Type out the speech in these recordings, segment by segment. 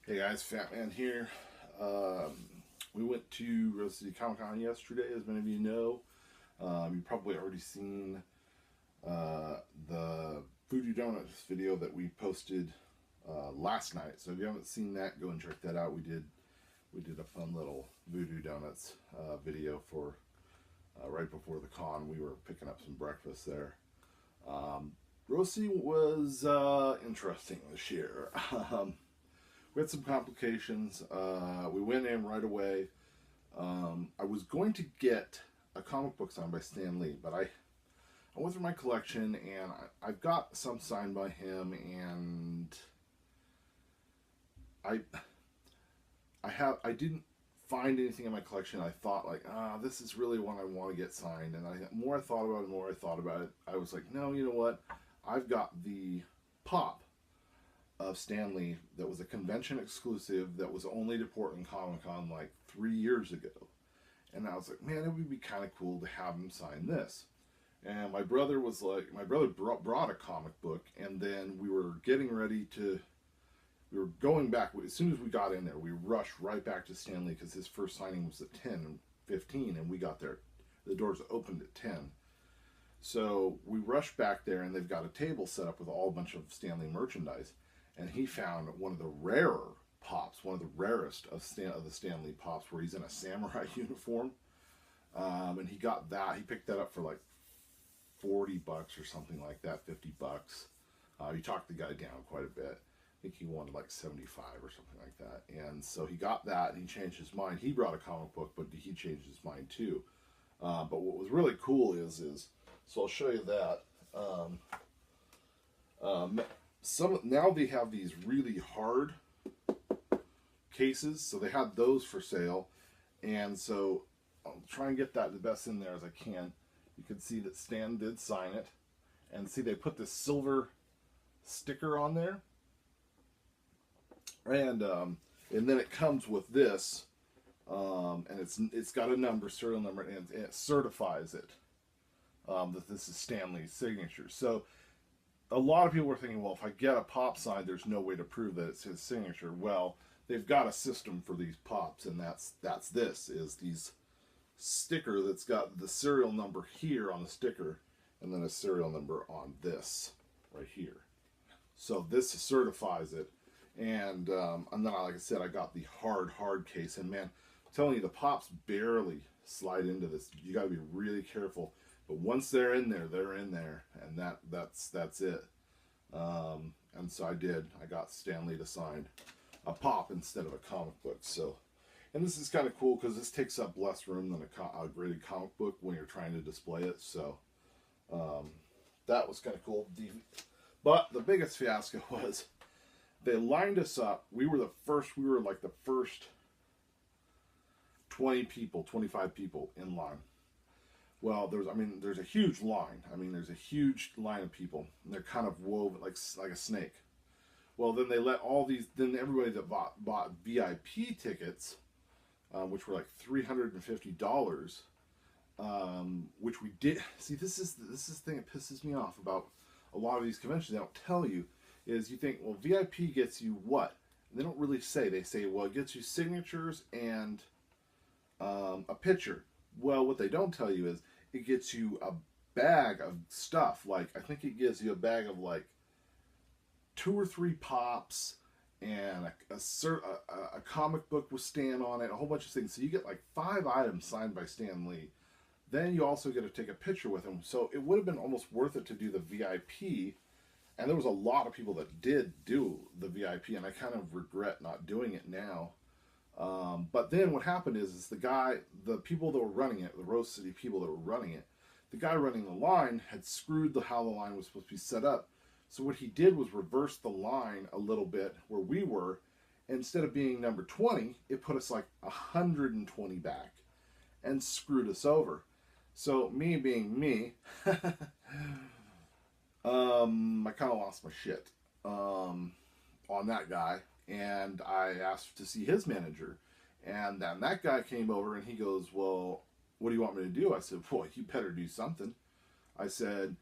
Hey guys, Fat Man here. We went to Rose City Comic Con yesterday, as many of you know. You've probably already seen the Voodoo Donuts video that we posted last night. So if you haven't seen that, go and check that out. We did a fun little Voodoo Donuts video for right before the con. We were picking up some breakfast there. Rose City was interesting this year. We had some complications. We went in right away. I was going to get a comic book signed by Stan Lee, but I went through my collection and I've got some signed by him, and I I didn't find anything in my collection. I thought like, this is really one I want to get signed, and the more I thought about it, the more I thought about it, I was like, no, you know what? I've got the pop of Stan Lee that was a convention exclusive that was only to Portland Comic Con like 3 years ago. And I was like, man, it would be kind of cool to have him sign this. And my brother was like, my brother brought a comic book, and then we were getting ready to, we were going back. As soon as we got in there, we rushed right back to Stan Lee because his first signing was at 10:15, and we got there. The doors opened at 10. So we rushed back there, and they've got a table set up with all a bunch of Stan Lee merchandise. And he found one of the rarer pops, one of the rarest of the Stan Lee pops, where he's in a samurai uniform. And he got that. He picked that up for like $40 or something like that, $50. He talked the guy down quite a bit. I think he wanted like 75 or something like that. And so he got that, and he changed his mind. He brought a comic book, but he changed his mind too. But what was really cool is so I'll show you that. Now they have these really hard cases, so they had those for sale, and so I'll try and get that the best in there as I can. You can see that Stan did sign it, and see they put this silver sticker on there, and then it comes with this, and it's got a number, serial number, and it certifies it that this is Stan Lee's signature. So a lot of people were thinking, well, if I get a pop sign, there's no way to prove that it's his signature. Well, they've got a system for these pops, and that's these sticker that's got the serial number here on the sticker, and then a serial number on this right here. So this certifies it, and then like I said, I got the hard case, and man, I'm telling you, the pops barely slide into this. You got to be really careful. But once they're in there, and that's it. And so I did. I got Stan Lee to sign a pop instead of a comic book. So, and this is kind of cool because this takes up less room than a graded comic book when you're trying to display it. So that was kind of cool. But the biggest fiasco was they lined us up. We were like the first 20 people, 25 people in line. Well, there's a huge line. There's a huge line of people, and they're kind of woven like a snake. Well, then they let then everybody that bought VIP tickets, which were like $350, which we did. See, this is the thing that pisses me off about a lot of these conventions. They don't tell you, is you think, well, VIP gets you what? And they don't really say. They say, well, it gets you signatures and a picture. Well, what they don't tell you is it gets you a bag of stuff. Like, I think it gives you a bag of like 2 or 3 pops and a comic book with Stan on it, a whole bunch of things. So you get like 5 items signed by Stan Lee. Then you also get to take a picture with him. So it would have been almost worth it to do the VIP. And there was a lot of people that did do the VIP, and I kind of regret not doing it now. But then what happened is the people that were running it, the Rose City people that were running it, the guy running the line had screwed how the line was supposed to be set up. So what he did was reverse the line a little bit where we were. Instead of being number 20, it put us like 120 back and screwed us over. So me being me, I kind of lost my shit on that guy. And I asked to see his manager, and then that guy came over and he goes, well, what do you want me to do? I said, well, you better do something. I said,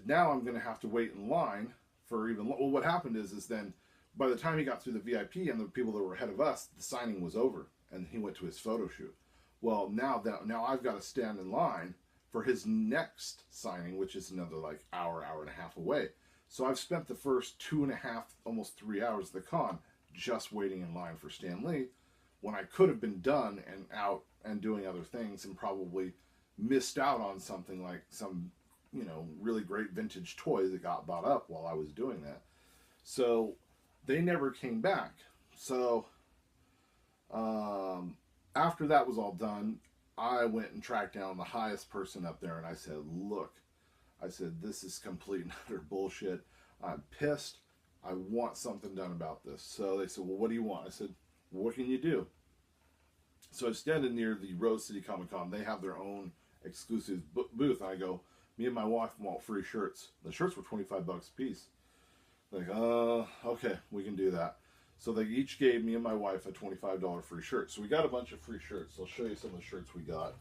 now I'm going to have to wait in line for even, well, what happened is then by the time he got through the VIP and the people that were ahead of us, the signing was over, and he went to his photo shoot. Well, now I've got to stand in line for his next signing, which is another like hour and a half away. So I've spent the first 2.5, almost 3 hours of the con just waiting in line for Stan Lee, when I could have been done and out and doing other things and probably missed out on something like some, you know, really great vintage toy that got bought up while I was doing that. So they never came back. So after that was all done, I went and tracked down the highest person up there, and I said, look, I said, this is complete and utter bullshit. I'm pissed. I want something done about this. So they said, well, what do you want? I said, well, what can you do? So I was standing near the Rose City Comic Con. They have their own exclusive booth. And I go, me and my wife want free shirts. The shirts were $25 a piece. Like, okay, we can do that. So they each gave me and my wife a $25 free shirt. So we got a bunch of free shirts. I'll show you some of the shirts we got.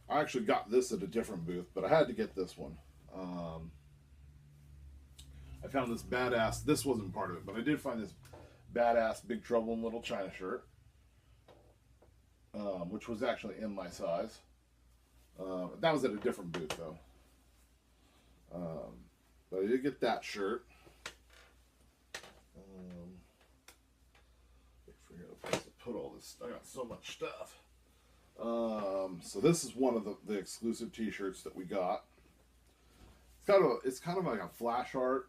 I actually got this at a different booth, but I had to get this one. I found this badass, this wasn't part of it, but I did find this badass Big Trouble in Little China shirt, which was actually in my size. That was at a different booth, though. But I did get that shirt. I forget a place to put all this. I got so much stuff. So this is one of the exclusive T-shirts that we got. It's kind of like a flash art.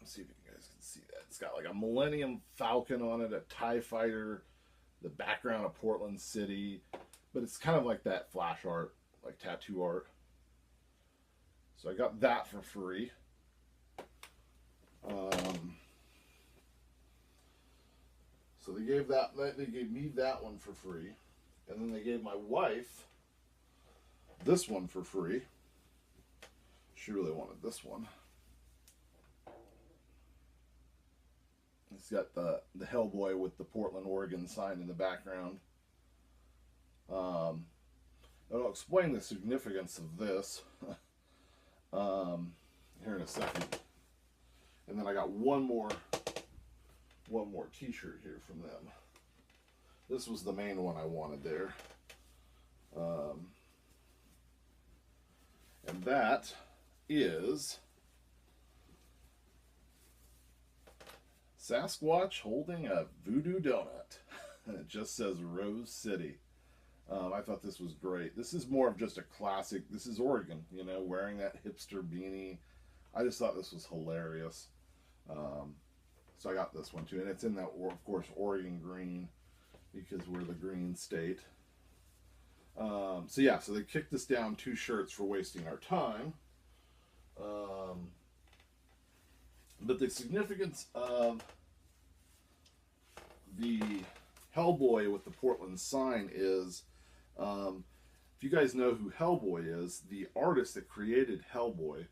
Let's see if you guys can see that. It's got like a Millennium Falcon on it, a TIE Fighter, the background of Portland City, but it's kind of like that flash art, like tattoo art. So I got that for free. So they gave me that one for free, and then they gave my wife this one for free. She really wanted this one. It's got the Hellboy with the Portland, Oregon sign in the background. I'll explain the significance of this here in a second. And then I got one more T-shirt here from them. This was the main one I wanted there. And that is Sasquatch holding a voodoo donut. And it just says Rose City. I thought this was great. This is more of just a classic. This is Oregon, you know, wearing that hipster beanie. I just thought this was hilarious. So I got this one too. And it's in that, of course, Oregon green, because we're the green state. So yeah, so they kicked us down 2 shirts for wasting our time. But the significance of the Hellboy with the Portland sign is, if you guys know who Hellboy is, the artist that created Hellboy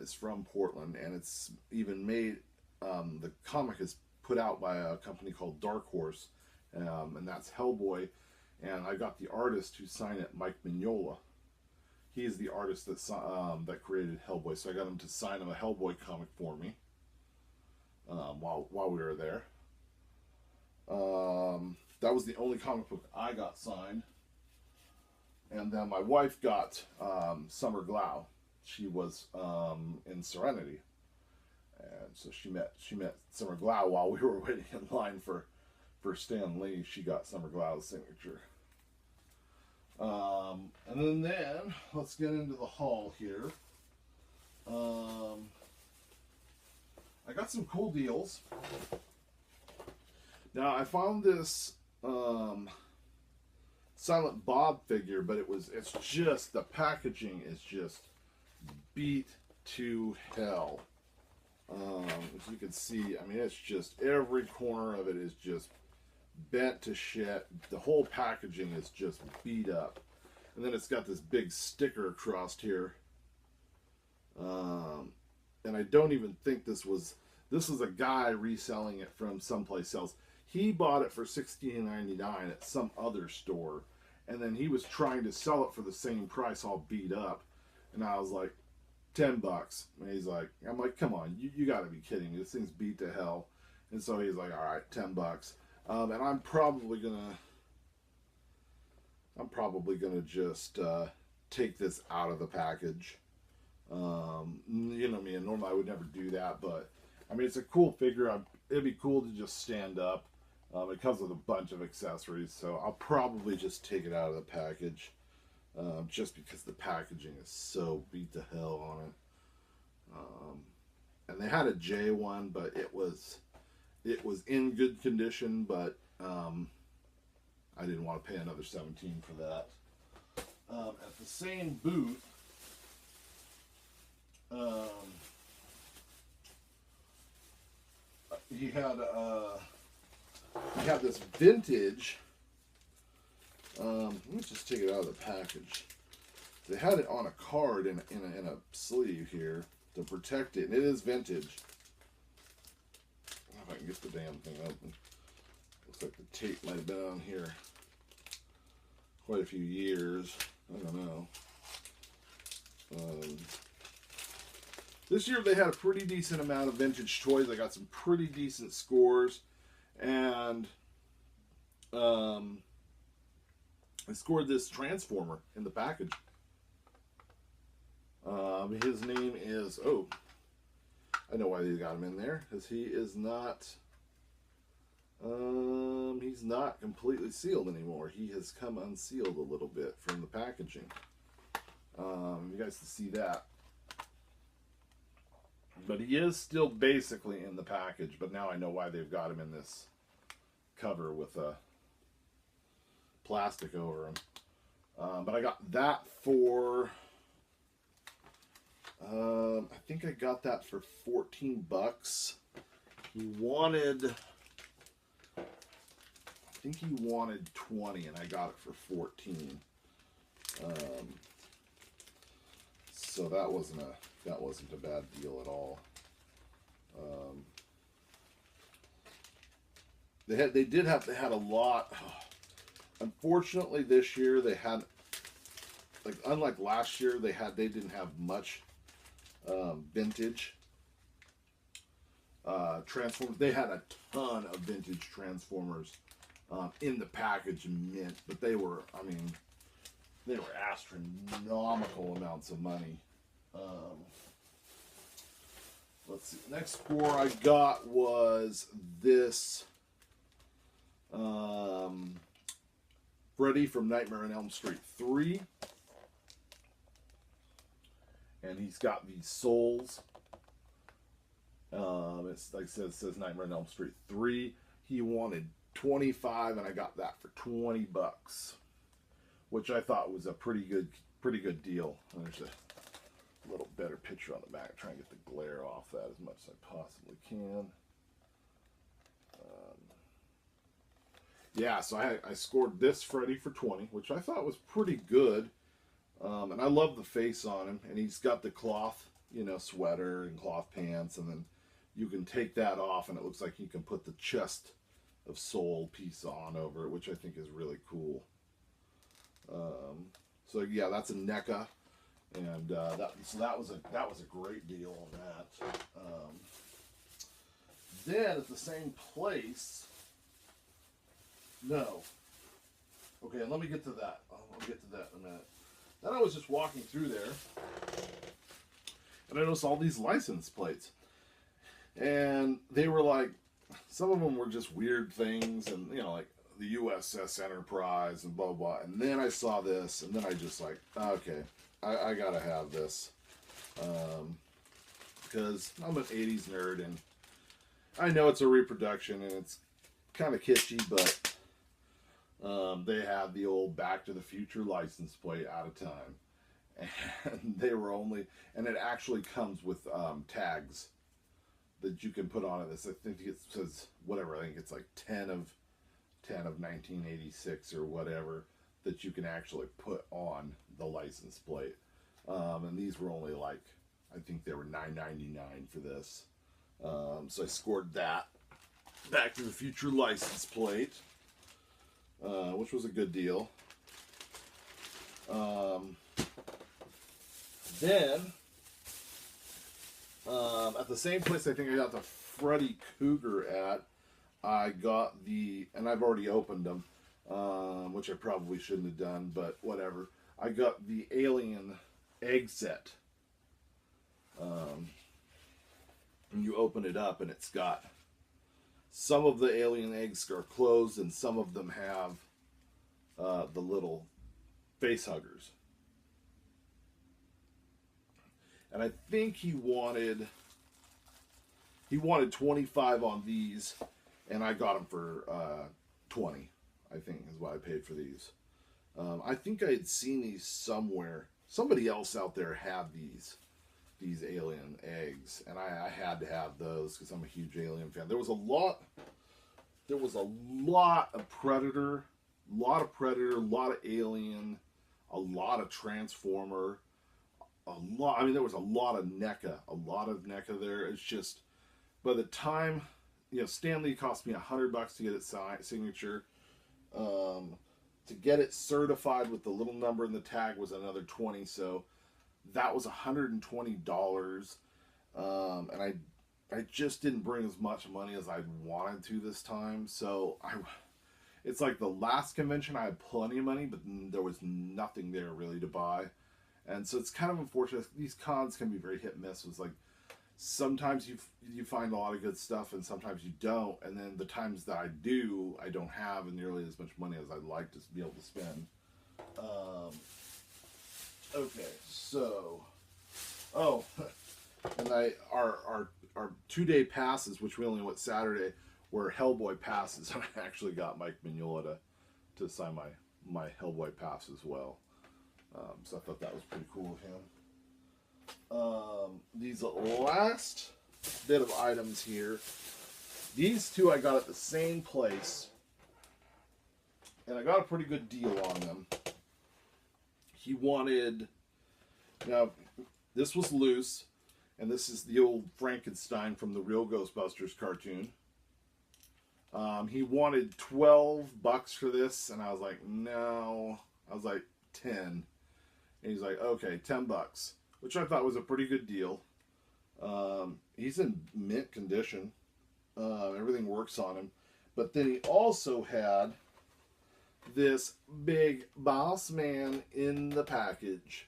is from Portland, and it's even made, the comic is put out by a company called Dark Horse, and that's Hellboy, and I got the artist who signed it, Mike Mignola. He is the artist that created Hellboy, so I got him to sign him a Hellboy comic for me while we were there. That was the only comic book I got signed. And then my wife got Summer Glau. She was in Serenity, and so she met Summer Glau while we were waiting in line for Stan Lee. She got Summer Glau's signature. And then let's get into the haul here. I got some cool deals. Now I found this Silent Bob figure, but it's just, the packaging is just beat to hell. As you can see, I mean, it's just, every corner of it is just bent to shit. The whole packaging is just beat up. And then it's got this big sticker across here. And I don't even think this was a guy reselling it from someplace else. He bought it for $16.99 at some other store, and then he was trying to sell it for the same price, all beat up. And I was like, $10. And he's like, I'm like, come on, you got to be kidding me. This thing's beat to hell. And so he's like, all right, $10. And I'm probably gonna just take this out of the package. You know me, and normally I would never do that, but I mean, it's a cool figure. It'd be cool to just stand up. It comes with a bunch of accessories, so I'll probably just take it out of the package, just because the packaging is so beat to hell on it. And they had a J one, but it was in good condition, but I didn't want to pay another $17 for that. At the same booth, he had this vintage. Let me just take it out of the package. They had it on a card in a sleeve here to protect it, and it is vintage. I don't know if I can get the damn thing open. Looks like the tape might have been on here quite a few years. I don't know. This year they had a pretty decent amount of vintage toys. I got some pretty decent scores, and I scored this Transformer in the package. His name is, I know why they got him in there, because he is not, he's not completely sealed anymore. He has come unsealed a little bit from the packaging. You guys can see that. But he is still basically in the package, but now I know why they've got him in this cover with a plastic over him. But I got that for, I think I got that for $14. He wanted, I think he wanted 20, and I got it for 14. So that wasn't a bad deal at all. They had a lot. Unfortunately, this year they had, like, unlike last year, they didn't have much vintage Transformers. They had a ton of vintage Transformers in the package mint, but they were astronomical amounts of money. Let's see. Next score I got was this Freddy from Nightmare on Elm Street 3. And he's got these souls. It's like I said, it says Nightmare on Elm Street 3. He wanted 25, and I got that for $20, which I thought was a pretty good deal. And there's a little better picture on the back. Try and get the glare off that as much as I possibly can. Yeah, so I scored this Freddy for 20, which I thought was pretty good. And I love the face on him. And he's got the cloth, sweater and cloth pants. And then you can take that off, and it looks like you can put the chest of soul piece on over it, which I think is really cool. So yeah, that's a NECA. And that was a great deal on that. Then at the same place, no. Okay, let me get to that. I'll get to that in a minute. Then I was just walking through there, and I noticed all these license plates, and they were like, some of them were just weird things, and like the USS Enterprise and blah blah. And then I saw this, and then I just like, okay. I gotta have this, because I'm an 80s nerd, and I know it's a reproduction, and it's kind of kitschy, but they had the old Back to the Future license plate out of time, and they were only, and it actually comes with tags that you can put on it. This, I think it says whatever. I think it's like 10 of 1986 or whatever that you can actually put on the license plate. And these were only like, I think they were $9.99 for this. So I scored that Back to the Future license plate, which was a good deal. Then At the same place I think I got the Freddy Cougar at, I got the, and I've already opened them, which I probably shouldn't have done, but whatever. I got the Alien egg set. And you open it up and it's got, some of the alien eggs are closed and some of them have the little face huggers. And I think he wanted 25 on these, and I got them for 20, I think is what I paid for these. I think I had seen these somewhere. Somebody else out there had these alien eggs, and I had to have those because I'm a huge Alien fan. There was a lot of Predator, a lot of Alien, a lot of Transformer, I mean, there was a lot of NECA there. It's just, by the time, Stan Lee cost me $100 to get it signature. To get it certified with the little number in the tag was another $20, so that was $120. And I just didn't bring as much money as I wanted to this time, so it's like the last convention I had plenty of money, but there was nothing there really to buy. And so it's kind of unfortunate. These cons can be very hit and miss. It's like sometimes you find a lot of good stuff and sometimes you don't. And then the times that I do, I don't have nearly as much money as I'd like to be able to spend. Okay, so, and our 2-day passes, which we only went Saturday, were Hellboy passes. I actually got Mike Mignola to sign my Hellboy pass as well. So I thought that was pretty cool of him. These last bit of items here, these two I got at the same place, and I got a pretty good deal on them. He wanted, now this was loose, and this is the old Frankenstein from the real Ghostbusters cartoon. He wanted $12 for this, and I was like, no. I was like, 10. And he's like, okay, $10, which I thought was a pretty good deal. He's in mint condition. Everything works on him. But then he also had this big boss man in the package.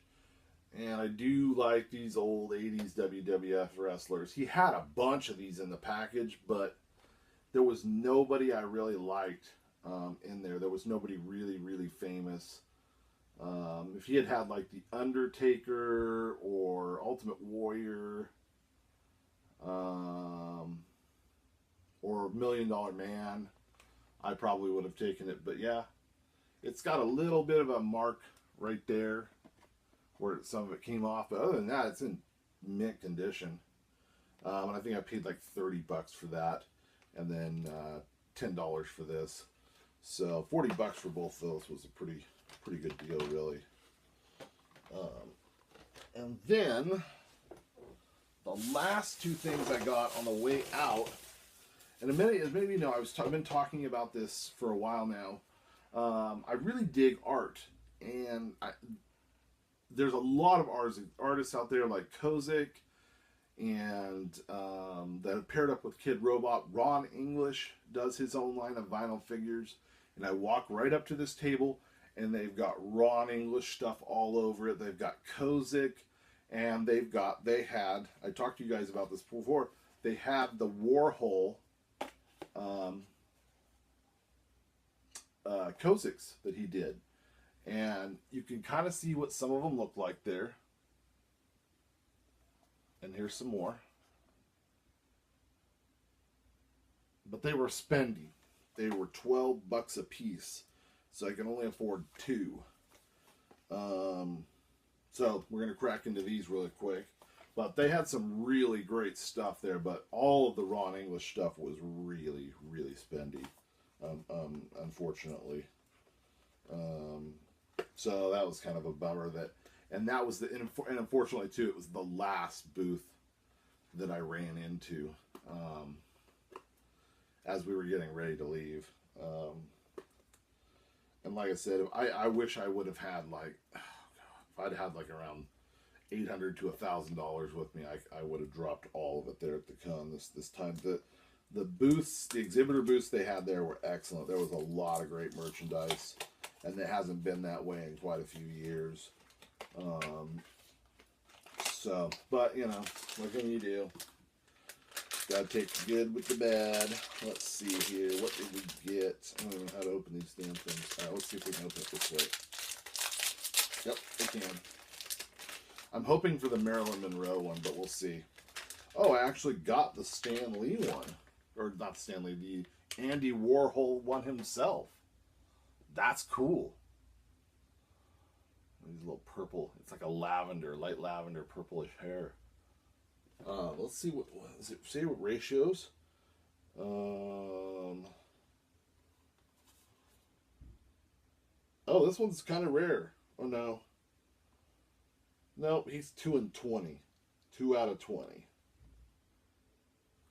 And I do like these old 80s WWF wrestlers. He had a bunch of these in the package, but there was nobody I really liked in there. There was nobody really, really famous. If he had like The Undertaker or Ultimate Warrior, or $1 Million Man, I probably would have taken it. But yeah, it's got a little bit of a mark right there where some of it came off. But other than that, it's in mint condition. And I think I paid like $30 for that, and then $10 for this. So $40 for both of those was a pretty good deal, really. And then the last two things I got on the way out, and as many of you know, I've been talking about this for a while now. I really dig art, and there's a lot of artists out there like Kozik, and that have paired up with Kid Robot. Ron English does his own line of vinyl figures, and I walk right up to this table, and they've got Ron English stuff all over it. They've got Kozik, and they had, I talked to you guys about this before, they had the Warhol Koziks that he did. And you can kind of see what some of them look like there. And here's some more. But they were spendy. They were $12 a piece. So I can only afford 2. So we're going to crack into these really quick. But they had some really great stuff there. But all of the Ron English stuff was really, really spendy. Unfortunately. So that was kind of a bummer and that was and unfortunately too, it was the last booth that I ran into, as we were getting ready to leave. And like I said, I wish I would have had like, if I'd had like around $800 to $1,000 with me, I would have dropped all of it there at the con this time. The booths, the exhibitor booths they had there were excellent. There was a lot of great merchandise, and it hasn't been that way in quite a few years. So, but you know, what can you do? Gotta take the good with the bad. Let's see here. What did we get? I don't know how to open these damn things. All right, let's see if we can open it this way. Yep, we can. I'm hoping for the Marilyn Monroe one, but we'll see. Oh, I actually got the Stan Lee one. Or not Stan Lee, the Andy Warhol one himself. That's cool. These little purple, it's like a lavender, light lavender, purplish hair. Let's see what does it say, what ratios? Oh, this one's kind of rare. Oh no. Nope, he's 2 and 20. 2 out of 20.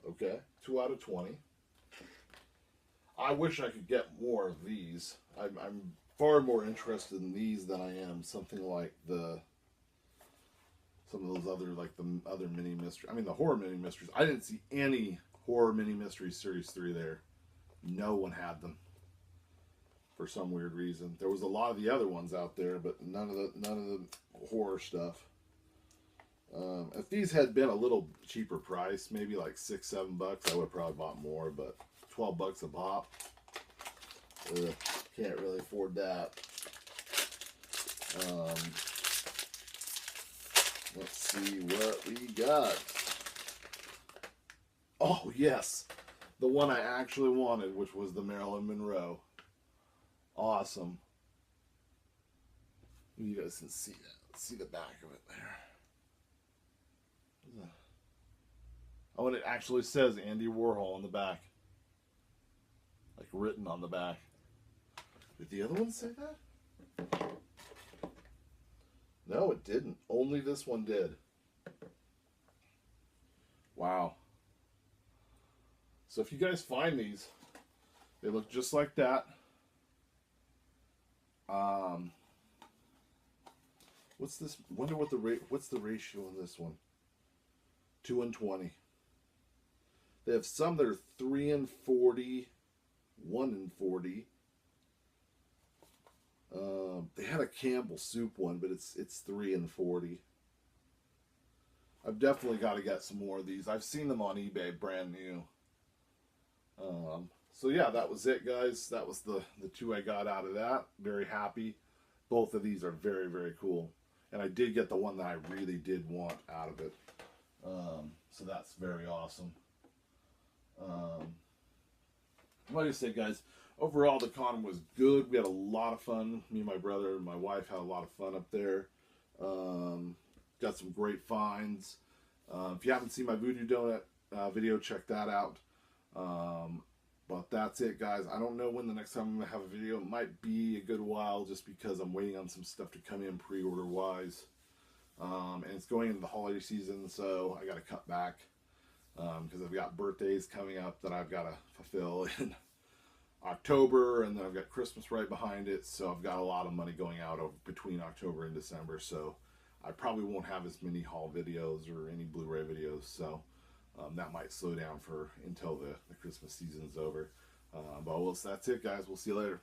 Okay, 2 out of 20. I wish I could get more of these. I'm far more interested in these than I am something like some of those other, like the other mini mystery. I mean, the horror mini mysteries. I didn't see any horror mini mysteries series 3 there. No one had them for some weird reason. There was a lot of the other ones out there, but none of the horror stuff. If these had been a little cheaper price, maybe like $6, $7, I would have probably bought more. But $12 a pop, ugh, can't really afford that. Let's see what we got. Oh yes, the one I actually wanted, which was the Marilyn Monroe. Awesome. You guys can see that. See the back of it there. Oh, and it actually says Andy Warhol on the back. Like written on the back. Did the other one say that? No, it didn't. Only this one did. Wow. So if you guys find these, they look just like that. What's this? Wonder what what's the ratio on this one? 2 and 20. They have some that are 3 and 40, 1 and 40. They had a Campbell soup one, but it's 3 and 40. I've definitely got to get some more of these. I've seen them on eBay, brand new. So yeah, that was it, guys. That was the 2 I got out of that. Very happy. Both of these are very, very cool. And I did get the one that I really did want out of it. So that's very awesome. Like I said, guys, overall the con was good. We had a lot of fun. Me and my brother and my wife had a lot of fun up there. Got some great finds. If you haven't seen my Voodoo Donut video, check that out. But that's it, guys. I don't know when the next time I'm going to have a video. It might be a good while just because I'm waiting on some stuff to come in pre-order wise. And it's going into the holiday season, so I got to cut back because I've got birthdays coming up that I've got to fulfill in October, and then I've got Christmas right behind it, so I've got a lot of money going out between October and December, so I probably won't have as many haul videos or any Blu-ray videos, so that might slow down until the Christmas season's over. But that's it, guys. We'll see you later.